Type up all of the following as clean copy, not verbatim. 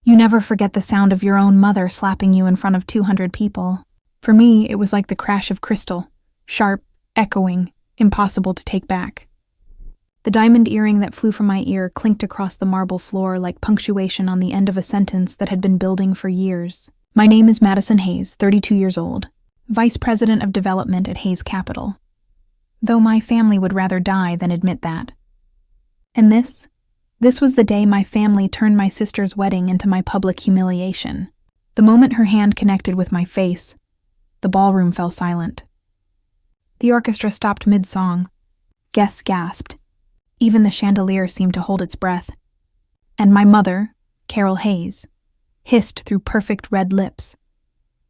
You never forget the sound of your own mother slapping you in front of 200 people. For me, it was like the crash of crystal, sharp, echoing, impossible to take back. The diamond earring that flew from my ear clinked across the marble floor like punctuation on the end of a sentence that had been building for years. My name is Madison Hayes, 32 years old, Vice President of Development at Hayes Capital. Though my family would rather die than admit that. And this was the day my family turned my sister's wedding into my public humiliation. The moment her hand connected with my face, the ballroom fell silent. The orchestra stopped mid-song. Guests gasped. Even the chandelier seemed to hold its breath. And my mother, Carol Hayes, hissed through perfect red lips,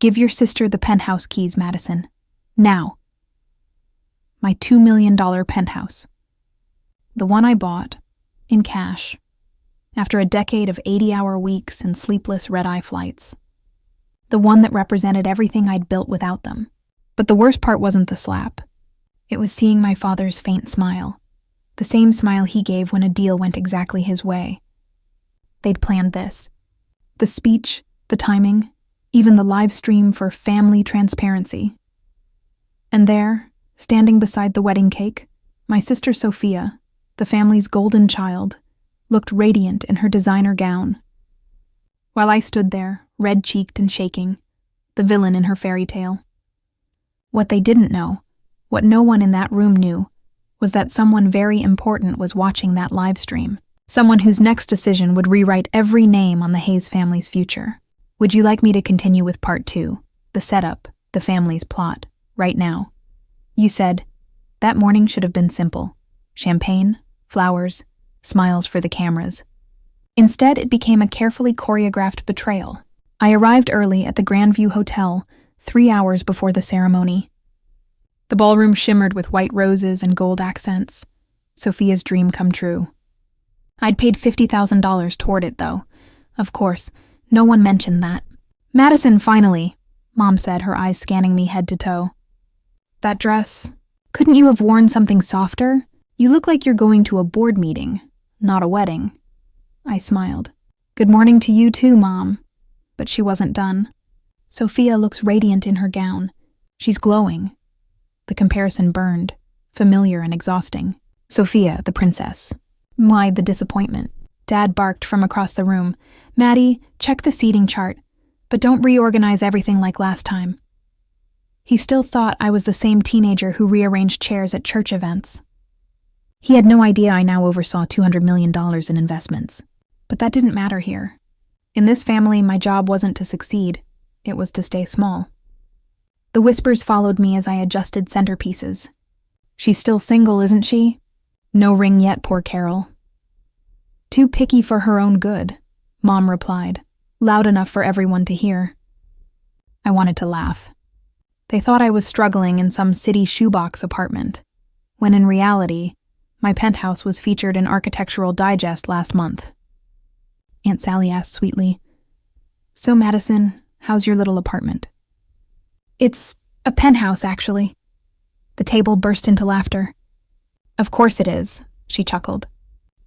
"Give your sister the penthouse keys, Madison. Now." My $2 million penthouse. The one I bought, in cash, after a decade of 80-hour weeks and sleepless red-eye flights. The one that represented everything I'd built without them. But the worst part wasn't the slap. It was seeing my father's faint smile. The same smile he gave when a deal went exactly his way. They'd planned this. The speech, the timing, even the live stream for family transparency. And there, standing beside the wedding cake, my sister Sophia, the family's golden child, looked radiant in her designer gown. While I stood there, red-cheeked and shaking, the villain in her fairy tale. What they didn't know, what no one in that room knew, was that someone very important was watching that live stream. Someone whose next decision would rewrite every name on the Hayes family's future. Would you like me to continue with part 2, the setup, the family's plot, right now? You said, that morning should have been simple. Champagne, flowers, smiles for the cameras. Instead, it became a carefully choreographed betrayal. I arrived early at the Grandview Hotel, 3 hours before the ceremony. The ballroom shimmered with white roses and gold accents. Sophia's dream come true. I'd paid $50,000 toward it, though. Of course, no one mentioned that. "Madison, finally," Mom said, her eyes scanning me head to toe. "That dress, couldn't you have worn something softer? You look like you're going to a board meeting, not a wedding." I smiled. "Good morning to you too, Mom." But she wasn't done. Sophia looks radiant in her gown. She's glowing. The comparison burned, familiar and exhausting. Sophia, the princess. Why the disappointment? Dad barked from across the room. "Maddie, check the seating chart, but don't reorganize everything like last time." He still thought I was the same teenager who rearranged chairs at church events. He had no idea I now oversaw $200 million in investments. But that didn't matter here. In this family, my job wasn't to succeed. It was to stay small. The whispers followed me as I adjusted centerpieces. "She's still single, isn't she?" "No ring yet, poor Carol." "Too picky for her own good," Mom replied, loud enough for everyone to hear. I wanted to laugh. They thought I was struggling in some city shoebox apartment, when in reality, my penthouse was featured in Architectural Digest last month. Aunt Sally asked sweetly, "So, Madison, how's your little apartment?" "It's a penthouse, actually." The table burst into laughter. "Of course it is," she chuckled.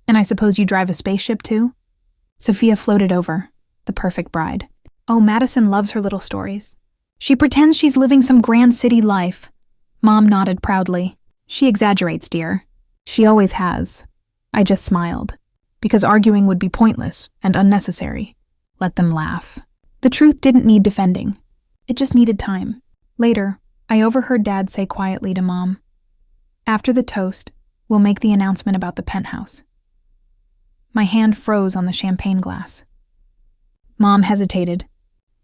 "And I suppose you drive a spaceship, too?" Sophia floated over, the perfect bride. "Oh, Madison loves her little stories. She pretends she's living some grand city life." Mom nodded proudly. "She exaggerates, dear. She always has." I just smiled, because arguing would be pointless and unnecessary. Let them laugh. The truth didn't need defending. It just needed time. Later, I overheard Dad say quietly to Mom, "After the toast, we'll make the announcement about the penthouse." My hand froze on the champagne glass. Mom hesitated.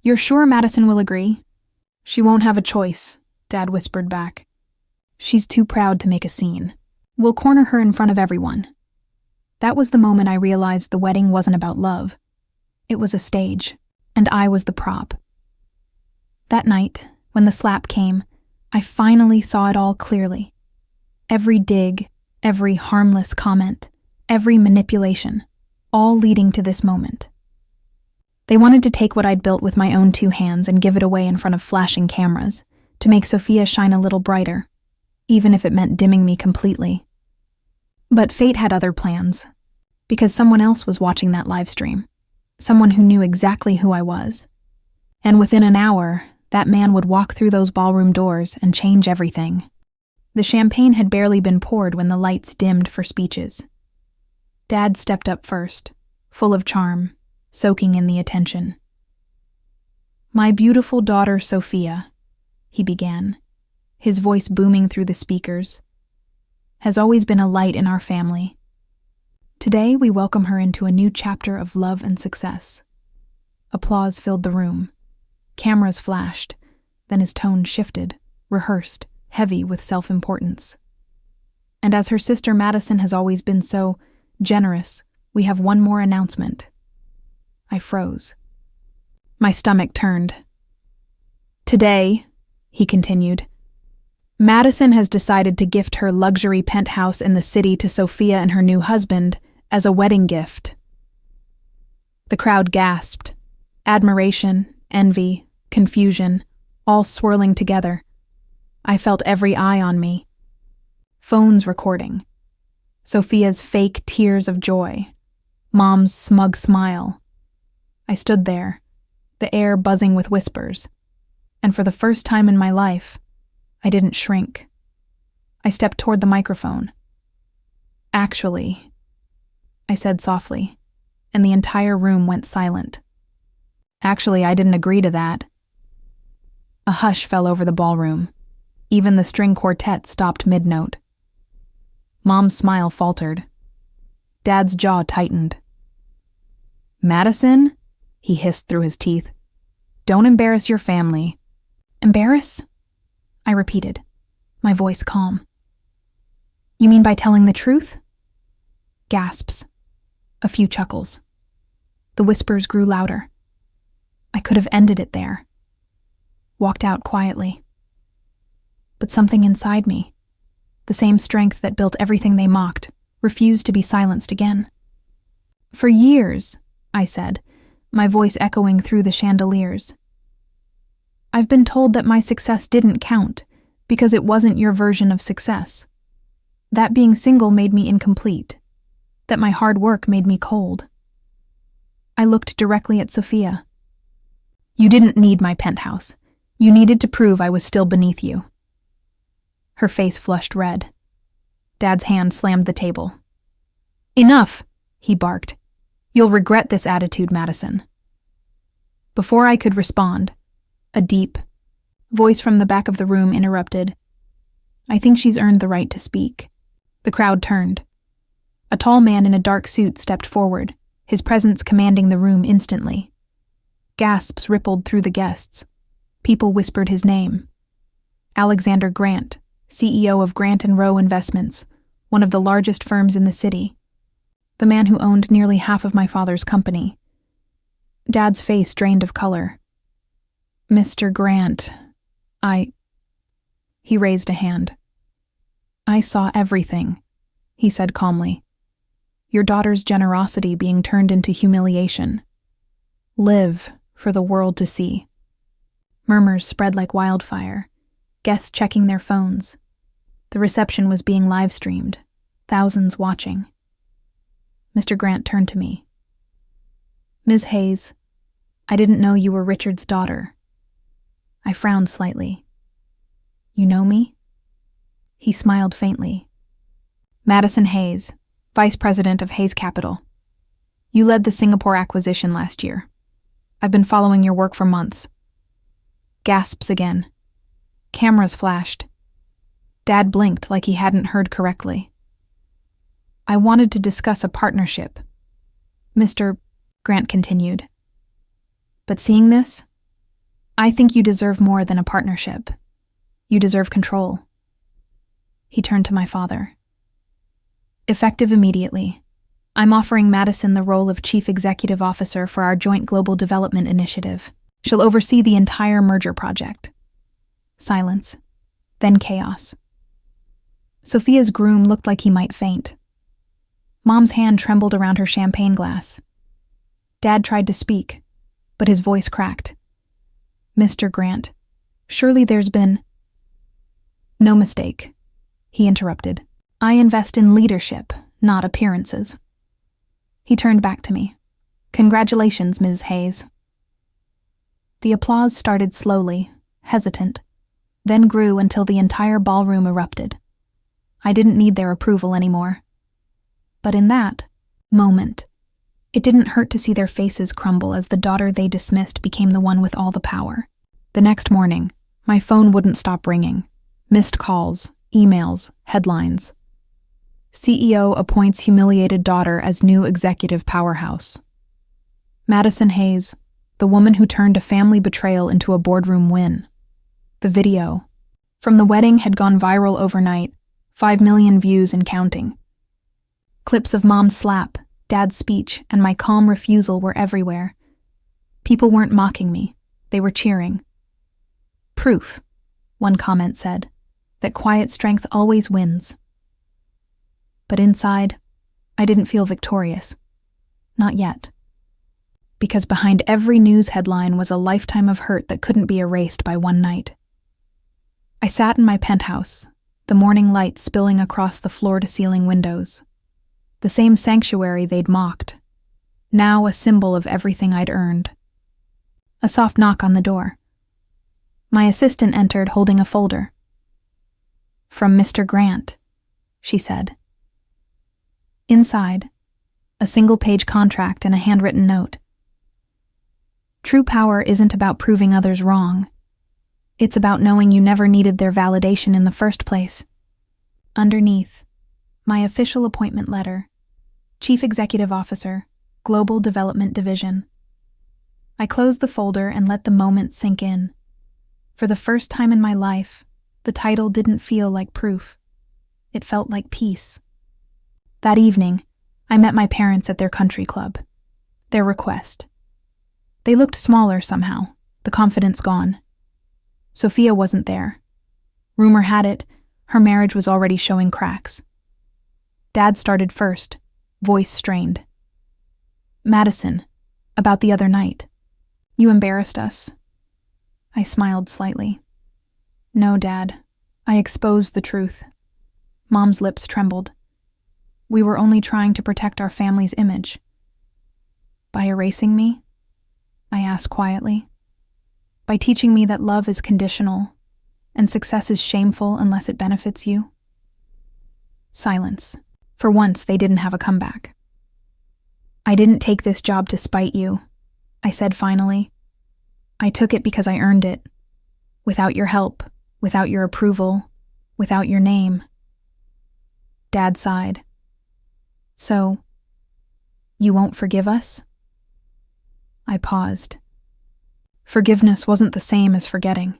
"You're sure Madison will agree?" "She won't have a choice," Dad whispered back. "She's too proud to make a scene. We'll corner her in front of everyone." That was the moment I realized the wedding wasn't about love. It was a stage, and I was the prop. That night, when the slap came, I finally saw it all clearly. Every dig, every harmless comment, every manipulation, all leading to this moment. They wanted to take what I'd built with my own 2 hands and give it away in front of flashing cameras, to make Sophia shine a little brighter, even if it meant dimming me completely. But fate had other plans, because someone else was watching that live stream. someone who knew exactly who I was. And within an hour, that man would walk through those ballroom doors and change everything. The champagne had barely been poured when the lights dimmed for speeches. Dad stepped up first, full of charm, soaking in the attention. "My beautiful daughter Sophia," he began, his voice booming through the speakers, "has always been a light in our family. Today we welcome her into a new chapter of love and success." Applause filled the room. Cameras flashed, then his tone shifted, rehearsed, heavy with self-importance. "And as her sister Madison has always been so generous, we have one more announcement." I froze. My stomach turned. "Today," he continued, "Madison has decided to gift her luxury penthouse in the city to Sophia and her new husband as a wedding gift." The crowd gasped. Admiration, envy, confusion, all swirling together. I felt every eye on me. Phones recording. Sophia's fake tears of joy. Mom's smug smile. I stood there, the air buzzing with whispers, and for the first time in my life, I didn't shrink. I stepped toward the microphone. "Actually," I said softly, and the entire room went silent. "Actually, I didn't agree to that." A hush fell over the ballroom. Even the string quartet stopped mid-note. Mom's smile faltered. Dad's jaw tightened. "Madison?" he hissed through his teeth. "Don't embarrass your family." "Embarrass?" I repeated, my voice calm. "You mean by telling the truth?" Gasps. A few chuckles. The whispers grew louder. I could have ended it there. Walked out quietly. But something inside me, the same strength that built everything they mocked, refused to be silenced again. "For years," I said, my voice echoing through the chandeliers, "I've been told that my success didn't count because it wasn't your version of success. That being single made me incomplete. That my hard work made me cold." I looked directly at Sophia. "You didn't need my penthouse. You needed to prove I was still beneath you." Her face flushed red. Dad's hand slammed the table. "Enough," he barked. "You'll regret this attitude, Madison." Before I could respond, a deep voice from the back of the room interrupted. "I think she's earned the right to speak." The crowd turned. A tall man in a dark suit stepped forward, his presence commanding the room instantly. Gasps rippled through the guests. People whispered his name. Alexander Grant, CEO of Grant & Rowe Investments, one of the largest firms in the city. The man who owned nearly half of my father's company. Dad's face drained of color. "Mr. Grant, He raised a hand. "I saw everything," he said calmly. "Your daughter's generosity being turned into humiliation. Live for the world to see." Murmurs spread like wildfire, guests checking their phones. The reception was being live-streamed, thousands watching. Mr. Grant turned to me. "Ms. Hayes, I didn't know you were Richard's daughter." I frowned slightly. "You know me?" He smiled faintly. "Madison Hayes, Vice President of Hayes Capital. You led the Singapore acquisition last year. I've been following your work for months." Gasps again. Cameras flashed. Dad blinked like he hadn't heard correctly. "I wanted to discuss a partnership," Mr. Grant continued. "But seeing this, I think you deserve more than a partnership. You deserve control." He turned to my father. "Effective immediately, I'm offering Madison the role of Chief Executive Officer for our joint global development initiative. She'll oversee the entire merger project." Silence. Then chaos. Sophia's groom looked like he might faint. Mom's hand trembled around her champagne glass. Dad tried to speak, but his voice cracked. "Mr. Grant, surely there's been—" "No mistake," he interrupted. "I invest in leadership, not appearances." He turned back to me. Congratulations, Ms. Hayes. The applause started slowly, hesitant, then grew until the entire ballroom erupted. I didn't need their approval anymore. But in that moment, it didn't hurt to see their faces crumble as the daughter they dismissed became the one with all the power. The next morning, my phone wouldn't stop ringing. Missed calls, emails, headlines. CEO appoints humiliated daughter as new executive powerhouse. Madison Hayes, the woman who turned a family betrayal into a boardroom win. The video from the wedding had gone viral overnight, 5 million views and counting. Clips of Mom's slap, Dad's speech, and my calm refusal were everywhere. People weren't mocking me, they were cheering. Proof, one comment said, that quiet strength always wins. But inside, I didn't feel victorious. Not yet. Because behind every news headline was a lifetime of hurt that couldn't be erased by one night. I sat in my penthouse, the morning light spilling across the floor-to-ceiling windows. The same sanctuary they'd mocked, now a symbol of everything I'd earned. A soft knock on the door. My assistant entered holding a folder. "From Mr. Grant," she said. Inside, a single-page contract and a handwritten note. True power isn't about proving others wrong. It's about knowing you never needed their validation in the first place. Underneath, my official appointment letter, Chief Executive Officer, Global Development Division. I closed the folder and let the moment sink in. For the first time in my life, the title didn't feel like proof. It felt like peace. That evening, I met my parents at their country club. Their request. They looked smaller somehow, the confidence gone. Sophia wasn't there. Rumor had it, her marriage was already showing cracks. Dad started first, voice strained. "Madison, about the other night. You embarrassed us." I smiled slightly. "No, Dad. I exposed the truth." Mom's lips trembled. "We were only trying to protect our family's image." "By erasing me?" I asked quietly. "By teaching me that love is conditional and success is shameful unless it benefits you?" Silence. For once, they didn't have a comeback. "I didn't take this job to spite you," I said finally. "I took it because I earned it. Without your help, without your approval, without your name." Dad sighed. "So, you won't forgive us?" I paused. Forgiveness wasn't the same as forgetting.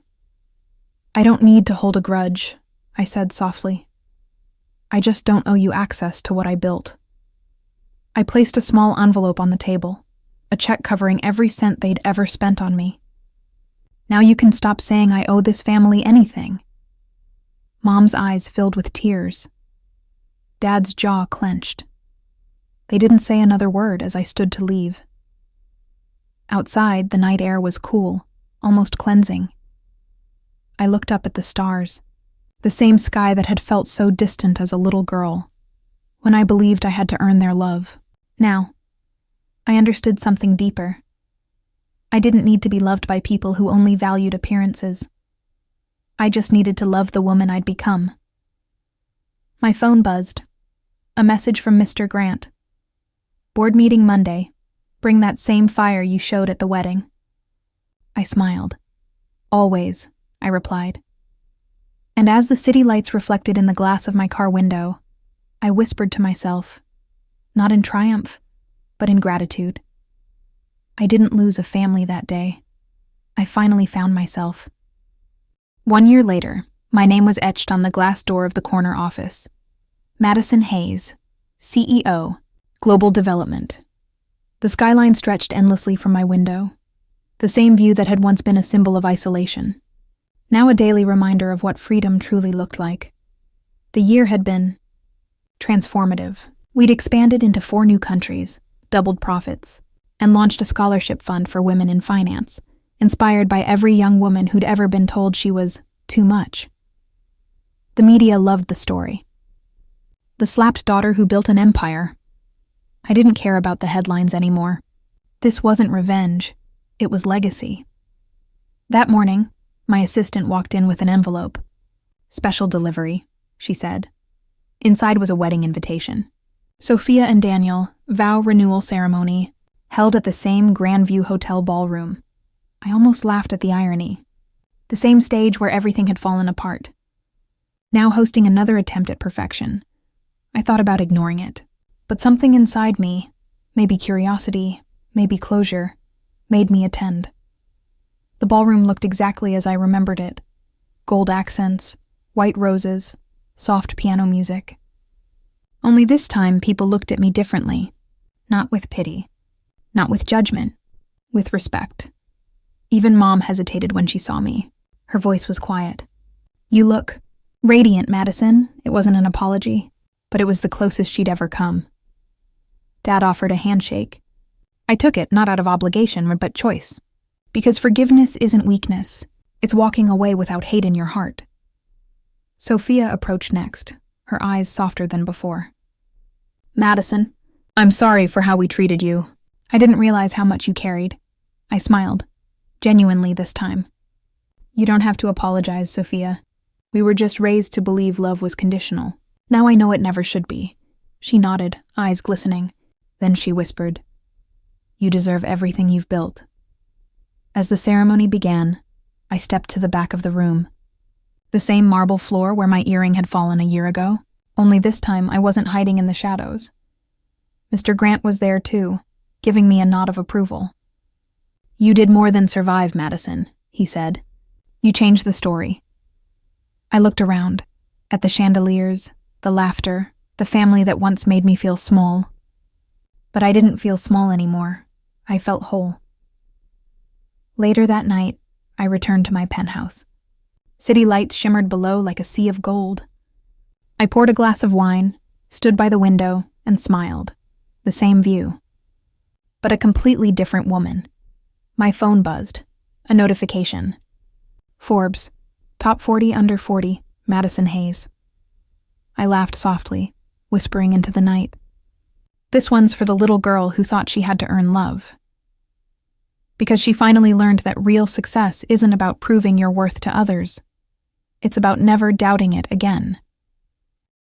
"I don't need to hold a grudge," I said softly. "I just don't owe you access to what I built." I placed a small envelope on the table, a check covering every cent they'd ever spent on me. "Now you can stop saying I owe this family anything." Mom's eyes filled with tears. Dad's jaw clenched. They didn't say another word as I stood to leave. Outside, the night air was cool, almost cleansing. I looked up at the stars, the same sky that had felt so distant as a little girl, when I believed I had to earn their love. Now, I understood something deeper. I didn't need to be loved by people who only valued appearances. I just needed to love the woman I'd become. My phone buzzed. A message from Mr. Grant. "Board meeting Monday. Bring that same fire you showed at the wedding." I smiled. "Always," I replied. And as the city lights reflected in the glass of my car window, I whispered to myself, not in triumph, but in gratitude. I didn't lose a family that day. I finally found myself. 1 year later, my name was etched on the glass door of the corner office. Madison Hayes, CEO, Global Development. The skyline stretched endlessly from my window, the same view that had once been a symbol of isolation, now a daily reminder of what freedom truly looked like. The year had been transformative. We'd expanded into 4 new countries, doubled profits, and launched a scholarship fund for women in finance, inspired by every young woman who'd ever been told she was too much. The media loved the story. The slapped daughter who built an empire. I didn't care about the headlines anymore. This wasn't revenge, it was legacy. That morning, my assistant walked in with an envelope. "Special delivery," she said. Inside was a wedding invitation. Sophia and Daniel, vow renewal ceremony, held at the same Grandview Hotel ballroom. I almost laughed at the irony. The same stage where everything had fallen apart. Now hosting another attempt at perfection. I thought about ignoring it, but something inside me, maybe curiosity, maybe closure, made me attend. The ballroom looked exactly as I remembered it. Gold accents, white roses, soft piano music. Only this time people looked at me differently. Not with pity. Not with judgment. With respect. Even Mom hesitated when she saw me. Her voice was quiet. "You look radiant, Madison." It wasn't an apology, but it was the closest she'd ever come. Dad offered a handshake. I took it, not out of obligation, but choice. Because forgiveness isn't weakness. It's walking away without hate in your heart. Sophia approached next, her eyes softer than before. "Madison, I'm sorry for how we treated you. I didn't realize how much you carried." I smiled, genuinely this time. "You don't have to apologize, Sophia. We were just raised to believe love was conditional. Now I know it never should be." She nodded, eyes glistening. Then she whispered, "You deserve everything you've built." As the ceremony began, I stepped to the back of the room. The same marble floor where my earring had fallen a year ago, only this time I wasn't hiding in the shadows. Mr. Grant was there too, giving me a nod of approval. "You did more than survive, Madison," he said. "You changed the story." I looked around, at the chandeliers, the laughter, the family that once made me feel small. But I didn't feel small anymore. I felt whole. Later that night, I returned to my penthouse. City lights shimmered below like a sea of gold. I poured a glass of wine, stood by the window, and smiled. The same view. But a completely different woman. My phone buzzed. A notification. Forbes. Top 40 under 40, Madison Hayes. I laughed softly, whispering into the night. This one's for the little girl who thought she had to earn love. Because she finally learned that real success isn't about proving your worth to others. It's about never doubting it again.